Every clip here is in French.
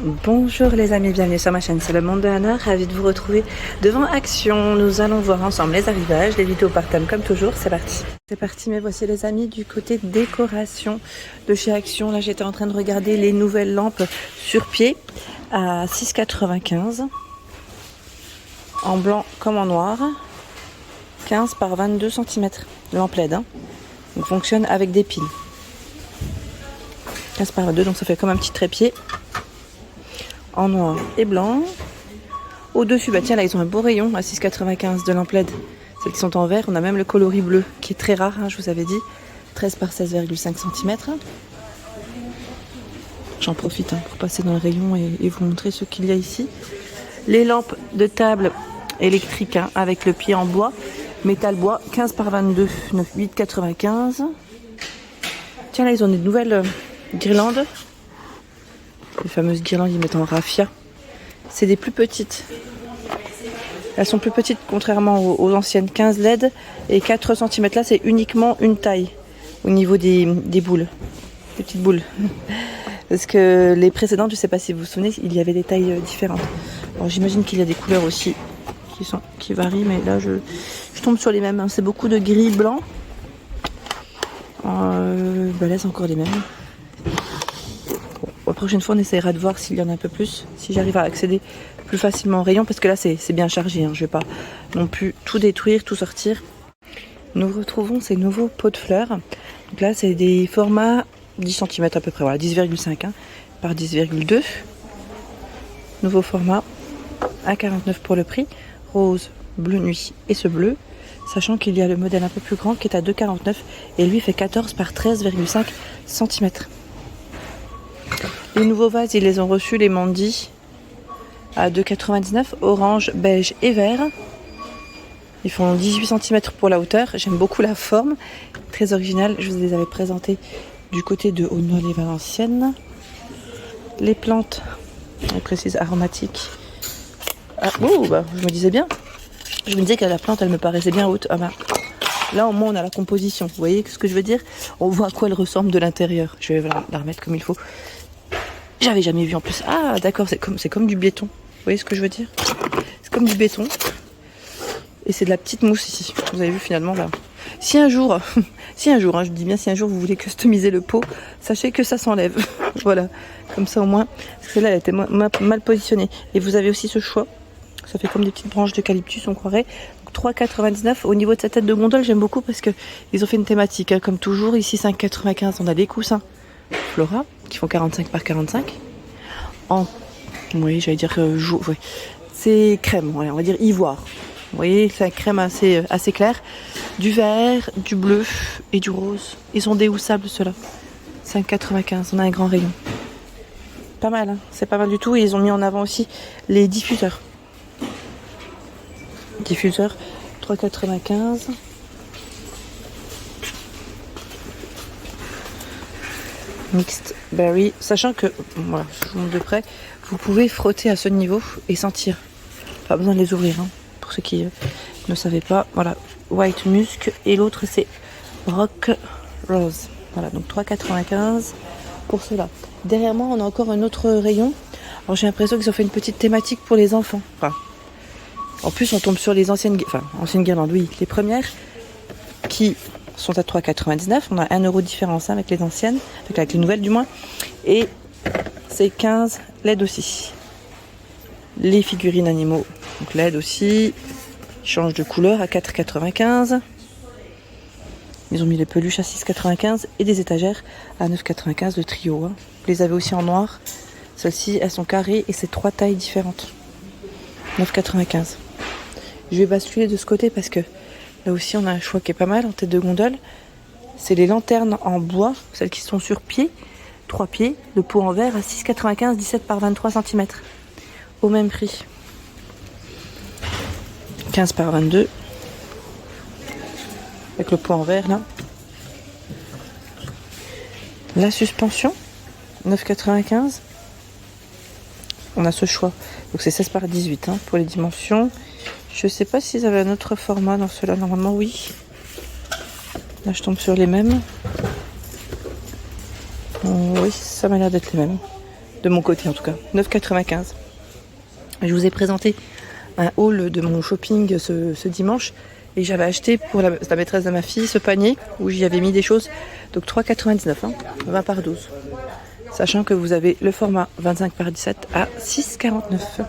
Bonjour les amis, bienvenue sur ma chaîne, c'est le monde de Anna, ravie de vous retrouver devant Action. Nous allons voir ensemble les arrivages, les vidéos par thème comme toujours, c'est parti. C'est parti, mais voici les amis du côté décoration de chez Action. Là j'étais en train de regarder les nouvelles lampes sur pied à 6,95 € en blanc comme en noir, 15 par 22 cm, lampe LED, hein. Donc fonctionne avec des piles. 15 par 22, donc ça fait comme un petit trépied. En noir et blanc. Au-dessus, bah tiens, là ils ont un beau rayon à 6,95 € de lampe LED. Celles qui sont en vert, on a même le coloris bleu qui est très rare, hein, je vous avais dit. 13 par 16,5 cm. J'en profite pour passer dans le rayon et vous montrer ce qu'il y a ici. Les lampes de table électriques avec le pied en bois, métal bois, 15 par 22, 8,95 €. Tiens, là ils ont des nouvelles guirlandes. Les fameuses guirlandes, ils mettent en raffia. C'est des plus petites. Elles sont plus petites contrairement aux anciennes 15 LED. Et 4 cm là, c'est uniquement une taille au niveau des boules. Des petites boules. Parce que les précédentes, je ne sais pas si vous vous souvenez, il y avait des tailles différentes. Alors j'imagine qu'il y a des couleurs aussi qui varient. Mais là, je tombe sur les mêmes. C'est beaucoup de gris blanc. Là, c'est encore les mêmes. La prochaine fois on essaiera de voir s'il y en a un peu plus, si j'arrive à accéder plus facilement au rayon, parce que là c'est bien chargé, hein. Je vais pas non plus tout détruire, tout sortir. Nous retrouvons ces nouveaux pots de fleurs. Donc là c'est des formats 10 cm à peu près, voilà, 10,5 par 10,2. Nouveau format à 49 pour le prix, rose, bleu nuit et ce bleu, sachant qu'il y a le modèle un peu plus grand qui est à 2,49 et lui fait 14 par 13,5 cm. Les nouveaux vases, ils les ont reçus, les Mandy, à 2,99 €, orange, beige et vert. Ils font 18 cm pour la hauteur. J'aime beaucoup la forme, très originale. Je vous les avais présentés du côté de Aulnoy les Valenciennes. Les plantes, je précise aromatiques. Ah, je me disais bien. Je me disais que la plante, elle me paraissait bien haute. Là, au moins, on a la composition. Vous voyez ce que je veux dire? On voit à quoi elle ressemble de l'intérieur. Je vais la remettre comme il faut. J'avais jamais vu en plus. Ah d'accord, c'est comme du béton. Vous voyez ce que je veux dire? C'est comme du béton. Et c'est de la petite mousse ici. Vous avez vu finalement là. Si un jour, je dis bien si un jour vous voulez customiser le pot, sachez que ça s'enlève. Voilà. Comme ça au moins. Parce que là elle était mal positionnée. Et vous avez aussi ce choix. Ça fait comme des petites branches d'eucalyptus, on croirait. 3,99 € au niveau de sa tête de gondole, j'aime beaucoup parce que ils ont fait une thématique, comme toujours. Ici 5,95 €, on a des coussins Flora qui font 45 par 45 oui, j'allais dire ouais. C'est crème, on va dire ivoire. Vous voyez, c'est une crème assez claire, du vert, du bleu et du rose. Ils sont déhoussables ceux-là. 5,95 €, on a un grand rayon. Pas mal, hein, c'est pas mal du tout. Et ils ont mis en avant aussi les diffuseurs. Diffuseur 3,95 €. Mixed berry, sachant que, voilà, je vous montre de près, vous pouvez frotter à ce niveau et sentir. Pas besoin de les ouvrir, hein, pour ceux qui ne savaient pas. Voilà, white musk et l'autre c'est rock rose. Voilà, donc 3,95 € pour cela. Derrière moi, on a encore un autre rayon. Alors j'ai l'impression qu'ils ont fait une petite thématique pour les enfants. Enfin, en plus, on tombe sur les anciennes guirlandes, oui, les premières qui sont à 3,99 €. On a 1 € de différence avec les anciennes, avec les nouvelles du moins. Et c'est 15 LED aussi. Les figurines animaux, donc LED aussi. Change de couleur à 4,95 €. Ils ont mis les peluches à 6,95 € et des étagères à 9,95 € de trio. Hein. Vous les avez aussi en noir. Celles-ci, elles sont carrées et c'est 3 tailles différentes. 9,95 €. Je vais basculer de ce côté parce que là aussi, on a un choix qui est pas mal en tête de gondole. C'est les lanternes en bois, celles qui sont sur pied, 3 pieds, le pot en verre à 6,95 €, 17 par 23 cm. Au même prix. 15 par 22. Avec le pot en verre là. La suspension, 9,95 €. On a ce choix. Donc c'est 16 par 18 pour les dimensions. Je sais pas s'ils avaient un autre format dans ceux-là. Normalement, oui. Là, je tombe sur les mêmes. Oui, ça m'a l'air d'être les mêmes. de mon côté en tout cas, 9,95. Je vous ai présenté un haul de mon shopping ce dimanche et j'avais acheté pour la maîtresse de ma fille ce panier où j'y avais mis des choses, donc 3,99, hein, 20 par 12. Sachant que vous avez le format 25 par 17 à 6,49.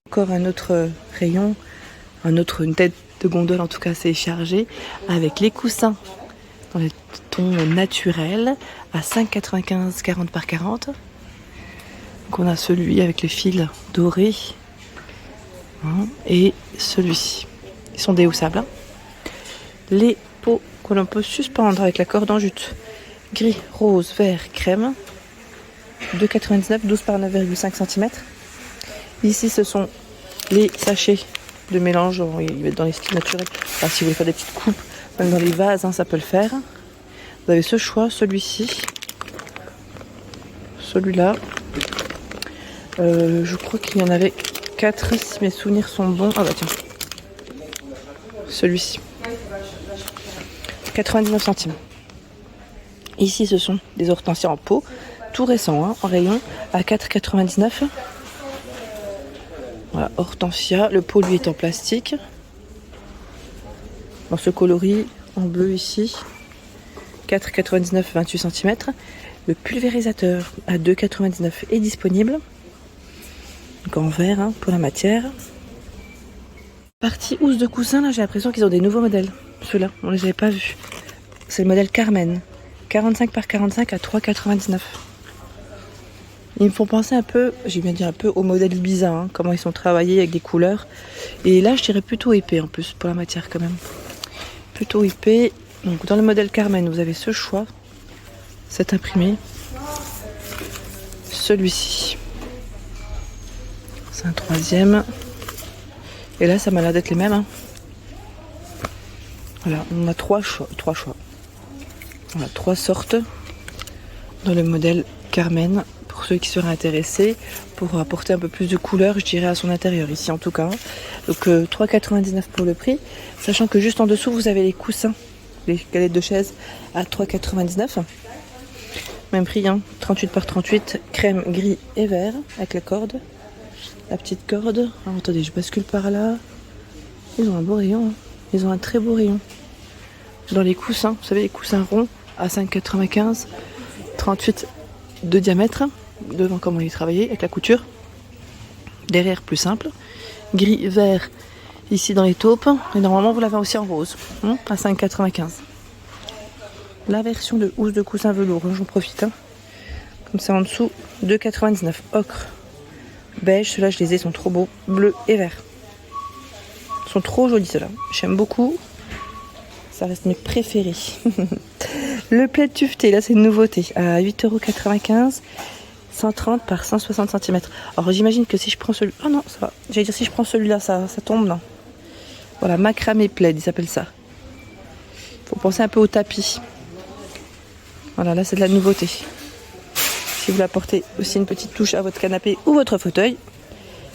Encore un autre rayon, une tête de gondole en tout cas c'est chargé, avec les coussins dans les tons naturels à 5,95, 40 par 40. Donc on a celui avec les fils dorés, hein, et celui-ci. Ils sont déhoussables. Hein. Les pots que l'on peut suspendre avec la corde en jute. Gris, rose, vert, crème. 2,99, 12 par 9,5 cm. Ici ce sont les sachets de mélange, il va être dans les styles naturels. Alors, si vous voulez faire des petites coupes, même dans les vases, hein, ça peut le faire. Vous avez ce choix, celui-ci, celui-là. Je crois qu'il y en avait 4 si mes souvenirs sont bons. Ah bah tiens, celui-ci, 99 centimes. Ici ce sont des hortensias en pot, tout récent, hein, en rayon, à 4,99. Voilà, hortensia, le pot lui est en plastique. Dans ce coloris en bleu ici, 4,99, 28 cm. Le pulvérisateur à 2,99 est disponible. Donc en vert, hein, pour la matière. Partie housse de coussin, là j'ai l'impression qu'ils ont des nouveaux modèles. Ceux-là, on les avait pas vus. C'est le modèle Carmen. 45 par 45 à 3,99. Ils me font penser un peu, j'ai bien dit un peu, au modèle Ibiza, hein, comment ils sont travaillés avec des couleurs. Et là je dirais plutôt épais en plus pour la matière quand même. Plutôt épais. Donc dans le modèle Carmen vous avez ce choix. Cet imprimé. Celui-ci. C'est un troisième. Et là ça m'a l'air d'être les mêmes. Hein. Voilà, on a trois choix. On a 3 sortes dans le modèle Carmen. Pour ceux qui seraient intéressés, pour apporter un peu plus de couleur, je dirais, à son intérieur, ici en tout cas. Donc 3,99 pour le prix, sachant que juste en dessous, vous avez les coussins, les galettes de chaise à 3,99. Même prix, hein, 38 par 38, crème, gris et vert, avec la corde, la petite corde. Alors, attendez, je bascule par là. Ils ont un beau rayon, hein. Ils ont un très beau rayon. Dans les coussins, vous savez, les coussins ronds à 5,95, 38 de diamètre. Devant comment il est travaillé avec la couture, derrière plus simple, gris, vert ici dans les taupes, et normalement vous l'avez aussi en rose, hein, à 5,95. La version de housse de coussin velours, j'en profite, hein. Comme ça en dessous, 2,99. Ocre, beige, ceux-là je les ai, ils sont trop beaux, bleu et vert. Ils sont trop jolis ceux-là, j'aime beaucoup, ça reste mes préférés. Le plaid tuveté, là c'est une nouveauté, à 8,95 €. 130 par 160 cm. Alors j'imagine que si je prends celui... Oh non, ça va. J'allais dire si je prends celui-là, ça tombe, non. Voilà, macramé plaid, il s'appelle ça. Faut penser un peu au tapis. Voilà, là c'est de la nouveauté. Si vous apportez aussi une petite touche à votre canapé ou votre fauteuil,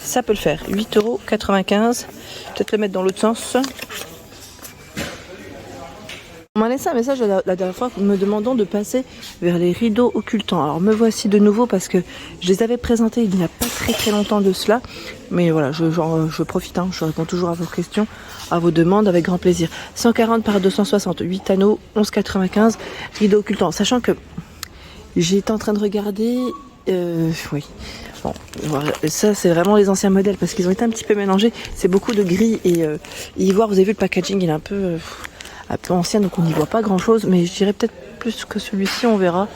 ça peut le faire. 8,95 €. Peut-être le mettre dans l'autre sens. On m'a laissé un message la dernière fois me demandant de passer vers les rideaux occultants. Alors me voici de nouveau parce que je les avais présentés il n'y a pas très longtemps de cela. Mais voilà, je profite, hein, je réponds toujours à vos questions, à vos demandes avec grand plaisir. 140 par 260, 8 anneaux, 11,95, rideaux occultants. Sachant que j'étais en train de regarder... oui. Bon, voilà, ça c'est vraiment les anciens modèles parce qu'ils ont été un petit peu mélangés. C'est beaucoup de gris et ivoire. Vous avez vu le packaging, il est un peu ancien, donc on n'y voit pas grand chose, mais je dirais peut-être plus que celui-ci, on verra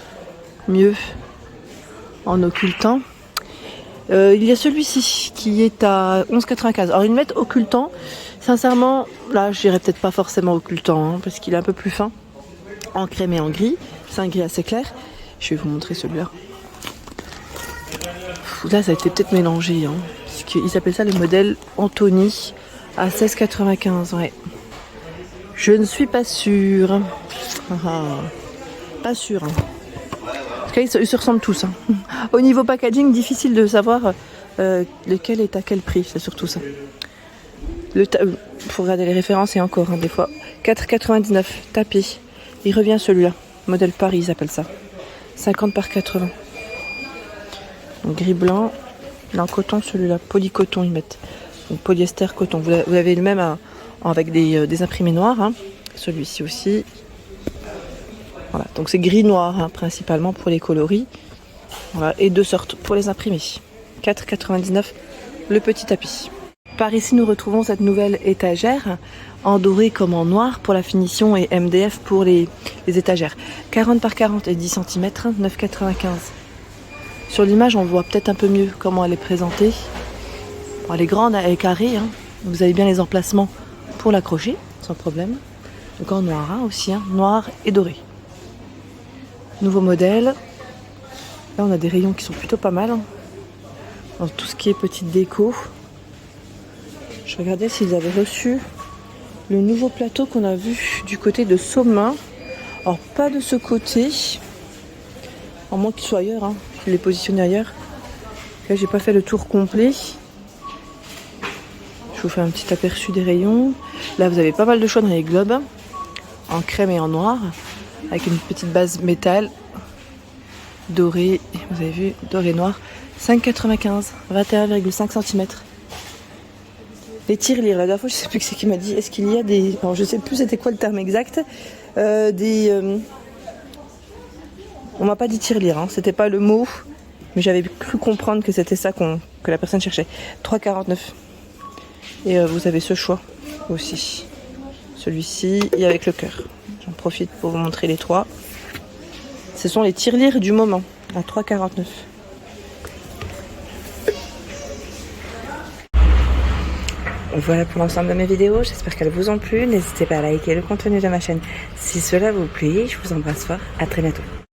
mieux en occultant. Il y a celui-ci qui est à 11,95. Alors ils mettent occultant, sincèrement là je dirais peut-être pas forcément occultant, hein, parce qu'il est un peu plus fin, en crème et en gris. C'est un gris assez clair. Je vais vous montrer celui-là. Là ça a été peut-être mélangé, hein, parce qu'ils appellent ça le modèle Anthony à 16,95. Ouais. Je ne suis pas sûre. Pas sûre. Hein. En tout cas, ils se ressemblent tous. Hein. Au niveau packaging, difficile de savoir lequel est à quel prix. C'est surtout ça. Faut regarder les références et encore, hein, des fois. 4,99 tapis. Il revient celui-là. Modèle Paris, ils appellent ça. 50 par 80. Donc, gris blanc. Non, coton, celui-là. Polycoton, ils mettent. Donc, polyester, coton. Vous avez le même avec des imprimés noirs. Hein. Celui-ci aussi. Voilà. Donc, c'est gris-noir, hein, principalement pour les coloris. Voilà. Et 2 sortes pour les imprimés. 4,99 le petit tapis. Par ici, nous retrouvons cette nouvelle étagère en doré comme en noir pour la finition et MDF pour les étagères. 40 par 40 et 10 cm, 9,95. Sur l'image, on voit peut-être un peu mieux comment elle est présentée. Bon, elle est grande, elle est carrée. Hein. Vous avez bien les emplacements pour l'accrocher, sans problème. Donc en noir hein, aussi, hein, noir et doré. Nouveau modèle. Là, on a des rayons qui sont plutôt pas mal. Hein. Dans tout ce qui est petite déco. Je regardais s'ils avaient reçu le nouveau plateau qu'on a vu du côté de Sommin. Alors pas de ce côté, à moins qu'il soit ailleurs, hein. Je l'ai positionné ailleurs. Là j'ai pas fait le tour complet. Je vous fais un petit aperçu des rayons. Là vous avez pas mal de choix dans les globes, en crème et en noir, avec une petite base métal, doré, vous avez vu, doré noir, 5,95, 21,5 cm. Les tirelires, la dernière fois je sais plus qui c'est qui m'a dit, est-ce qu'il y a des... Alors, je sais plus c'était quoi le terme exact, on m'a pas dit tirelire, hein, c'était pas le mot, mais j'avais cru comprendre que c'était ça que la personne cherchait. 3,49. Et vous avez ce choix aussi. Celui-ci et avec le cœur. J'en profite pour vous montrer les 3. Ce sont les tirelires du moment, à 3,49. Voilà pour l'ensemble de mes vidéos, j'espère qu'elles vous ont plu. N'hésitez pas à liker le contenu de ma chaîne si cela vous plaît. Je vous embrasse fort, à très bientôt.